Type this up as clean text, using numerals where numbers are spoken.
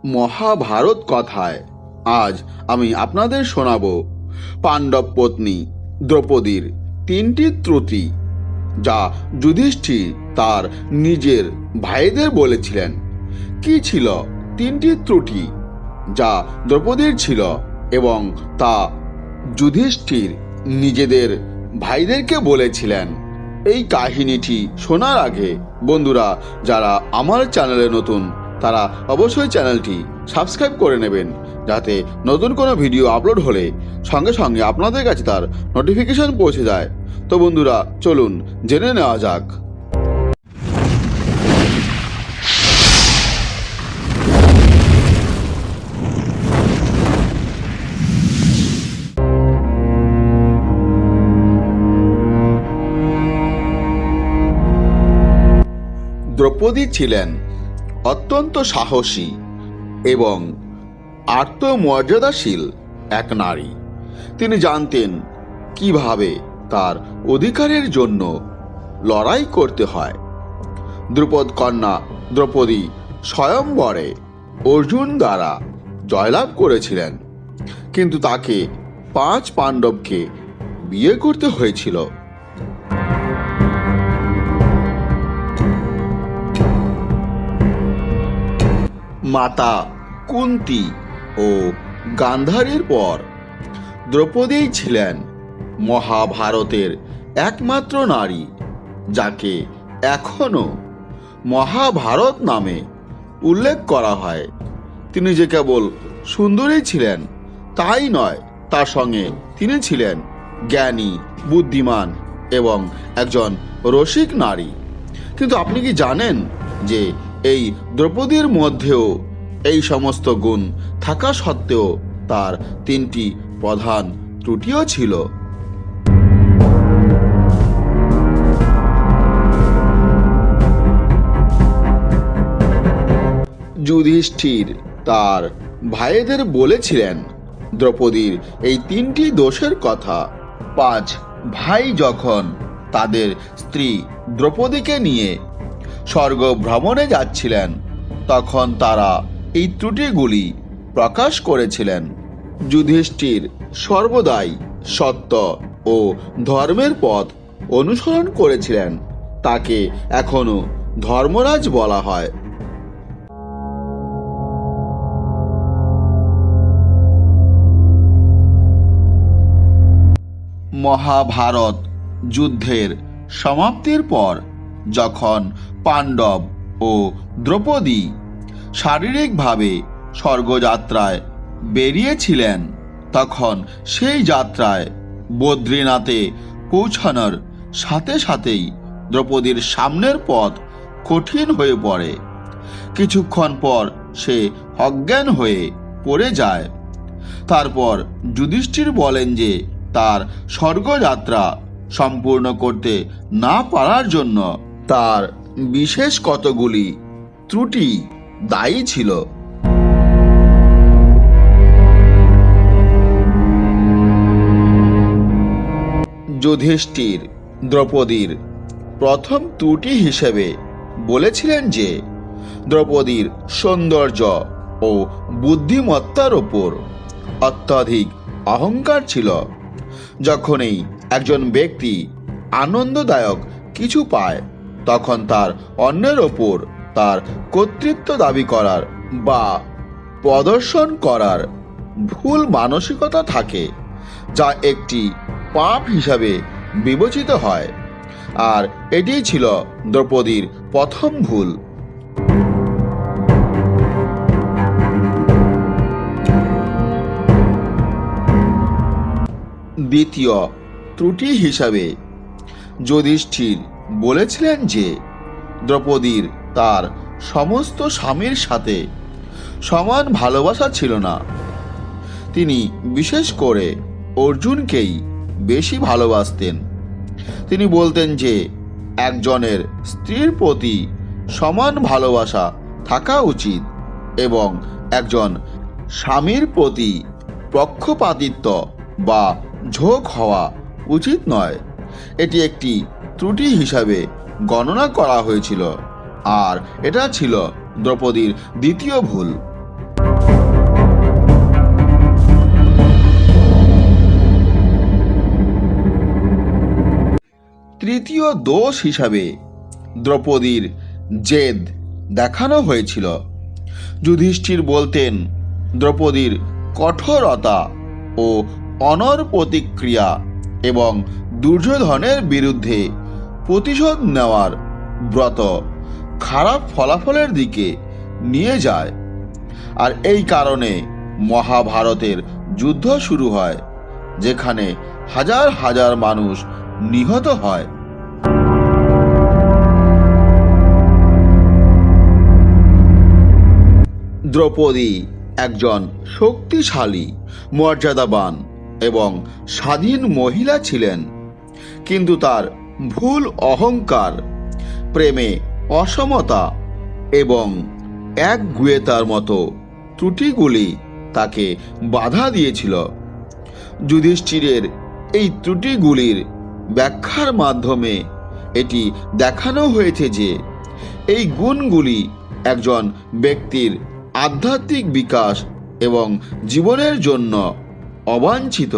মহাভারত কথায় আজ আমি আপনাদের শোনাব পাণ্ডব পত্নী দ্রৌপদীর তিনটি ত্রুটি, যা যুধিষ্ঠির তার নিজের ভাইদের বলেছিলেন। কি ছিল তিনটি ত্রুটি যা দ্রৌপদীর ছিল এবং তা যুধিষ্ঠির নিজেদের ভাইদেরকে বলেছিলেন? এই কাহিনীটি শোনার আগে বন্ধুরা, যারা আমার চ্যানেলে নতুন তারা অবশ্যই চ্যানেলটি সাবস্ক্রাইব করে নেবেন, যাতে নতুন কোনো ভিডিও আপলোড হলে সঙ্গে সঙ্গে আপনাদের কাছে তার নোটিফিকেশন পৌঁছে যায়। তো বন্ধুরা, চলুন জেনে নেওয়া যাক। দ্রৌপদী ছিলেন অত্যন্ত সাহসী এবং আত্মমর্যাদাশীল এক নারী। তিনি জানতেন কিভাবে তার অধিকারের জন্য লড়াই করতে হয়। দ্রুপদ কন্যা দ্রৌপদী স্বয়ংবরে অর্জুন দ্বারা জয়লাভ করেছিলেন, কিন্তু তাকে 5 পাণ্ডবকে বিয়ে করতে হয়েছিল। মাতা কুন্তী ও গান্ধারীর পর দ্রৌপদী ছিলেন মহাভারতের একমাত্র নারী যাকে এখনো মহাভারত নামে উল্লেখ করা হয়। তিনি যে কেবল সুন্দরী ছিলেন তাই নয়, তার সঙ্গে তিনি ছিলেন জ্ঞানী, বুদ্ধিমান এবং একজন রসিক নারী। কিন্তু আপনি কি জানেন যে এই দ্রৌপদীর মধ্যেও এই সমস্ত গুণ থাকা সত্ত্বেও তার 3টি প্রধান ত্রুটিও ছিল? যুধিষ্ঠির তার ভাইদের বলেছিলেন দ্রৌপদীর এই 3টি দোষের কথা। 5 ভাই যখন তাদের স্ত্রী দ্রৌপদীকে নিয়ে স্বর্গ ভ্রমণে যাচ্ছিলেন, তখন তারা এই ত্রুটিগুলি প্রকাশ করেছিলেন। যুধিষ্ঠির সর্বদাই সত্য ও ধর্মের পথ অনুসরণ করেছিলেন। তাকে এখনো ধর্মরাজ বলা হয়। মহাভারত যুদ্ধের সমাপ্তির পর যখন পাণ্ডব ও দ্রৌপদী শারীরিকভাবে স্বর্গযাত্রায় বেরিয়েছিলেন, তখন সেই যাত্রায় বদ্রীনাথে পৌঁছানোর সাথে সাথেই দ্রৌপদীর সামনের পথ কঠিন হয়ে পড়ে। কিছুক্ষণ পর সে অজ্ঞান হয়ে পড়ে যায়। তারপর যুধিষ্ঠির বলেন যে তার স্বর্গযাত্রা সম্পূর্ণ করতে না পারার জন্য তার বিশেষ কতগুলি ত্রুটি দায়ী ছিল। যুধিষ্ঠির দ্রৌপদীর প্রথম ত্রুটি হিসেবে বলেছিলেন যে দ্রৌপদীর সৌন্দর্য ও বুদ্ধিমত্তার ওপর অত্যাধিক অহংকার ছিল। যখনই একজন ব্যক্তি আনন্দদায়ক কিছু পায়, তখন তার অন্যের ওপর তার কর্তৃত্ব দাবি করার বা প্রদর্শন করার ভুল মানসিকতা থাকে, যা একটি পাপ হিসাবে বিবেচিত হয়। আর এটিই ছিল দ্রৌপদীর প্রথম ভুল। দ্বিতীয় ত্রুটি হিসাবে যুধিষ্ঠির বলেছিলেন যে দ্রৌপদীর তার সমস্ত স্বামীর সাথে সমান ভালোবাসা ছিল না। তিনি বিশেষ করে অর্জুনকেই বেশি ভালোবাসতেন। তিনি বলতেন যে একজনের স্ত্রীর প্রতি সমান ভালোবাসা থাকা উচিত এবং একজন স্বামীর প্রতি পক্ষপাতিত্ব বা ঝোঁক হওয়া উচিত নয়। এটি একটি ত্রুটি হিসাবে গণনা করা হয়েছিল, আর এটা ছিল দ্রৌপদীর দ্বিতীয় ভুল। তৃতীয় দোষ হিসাবে দ্রৌপদীর জেদ দেখানো হয়েছিল। যুধিষ্ঠির বলতেন দ্রৌপদীর কঠোরতা ও অনর প্রতিক্রিয়া এবং দুর্যোধনের বিরুদ্ধে প্রতিশোধ নেওয়ার ব্রত খারাপ ফলাফলের দিকে নিয়ে যায়। আর এই কারণে মহাভারতের যুদ্ধ শুরু হয়, যেখানে হাজার হাজার মানুষ নিহত হয়। দ্রৌপদী একজন শক্তিশালী, মর্যাদাবান এবং স্বাধীন মহিলা ছিলেন, কিন্তু তার ভুল অহংকার, প্রেমে অসমতা এবং একগুঁয়েতার মতো ত্রুটিগুলি তাকে বাধা দিয়েছিল। যুধিষ্ঠিরের এই ত্রুটিগুলির ব্যাখ্যার মাধ্যমে এটি দেখানো হয়েছে যে এই গুণগুলি একজন ব্যক্তির আধ্যাত্মিক বিকাশ এবং জীবনের জন্য অবাঞ্ছিত।